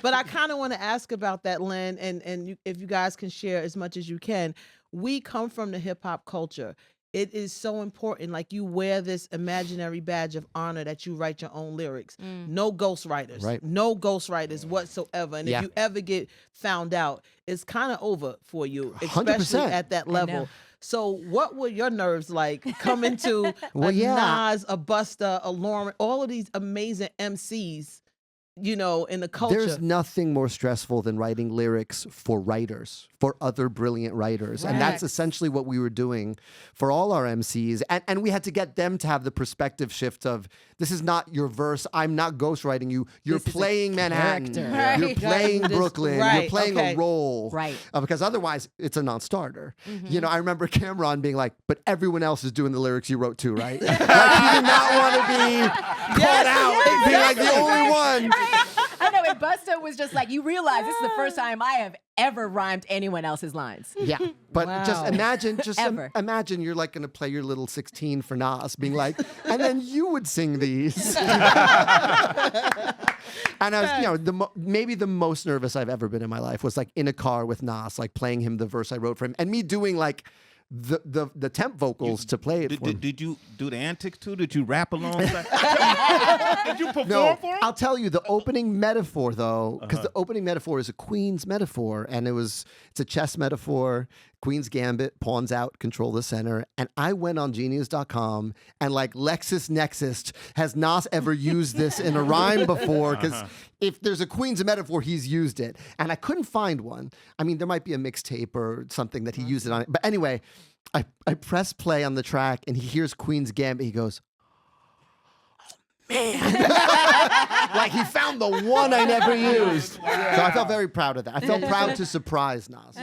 But I kind of want to ask about that, Lynn, and if you guys can share as much as you can. We come from the hip hop culture. It is so important. Like, you wear this imaginary badge of honor that you write your own lyrics. No ghostwriters. Right. No ghostwriters whatsoever. And if you ever get found out, it's kind of over for you, especially 100%. at that level. So what were your nerves like coming to Well, Nas, a Busta, a Lauren, all of these amazing MCs, you know, in the culture? There's nothing more stressful than writing lyrics for writers, for other brilliant writers. And that's essentially what we were doing for all our MCs. And we had to get them to have the perspective shift of, this is not your verse. I'm not ghostwriting you. You're playing Manhattan. Right. You're playing Brooklyn. You're playing a role. Right. Because otherwise, it's a non-starter. You know, I remember Cameron being like, but everyone else is doing the lyrics you wrote too, right? Like, he did not want to be caught out and be like the only one. I know, and Busta was just like, you realize this is the first time I have ever rhymed anyone else's lines. Yeah, but just imagine, imagine you're like going to play your little 16 for Nas, being like, and then you would sing these. And I was, you know, maybe the most nervous I've ever been in my life was like in a car with Nas, like playing him the verse I wrote for him, and me doing like the temp vocals to play it for him. Did you do the antics too? Did you rap along? Did you perform for him? I'll tell you the opening metaphor though, because the opening metaphor is a Queen's metaphor, and it's a chess metaphor. Queen's Gambit, pawns out, control the center. And I went on Genius.com and like LexisNexis, has Nas ever used this in a rhyme before? Because if there's a Queen's metaphor, he's used it. And I couldn't find one. I mean, there might be a mixtape or something that he used it on. But anyway, I press play on the track and he hears Queen's Gambit. He goes, man. Like he found the one I never used. So I felt very proud of that. I felt proud to surprise Nas.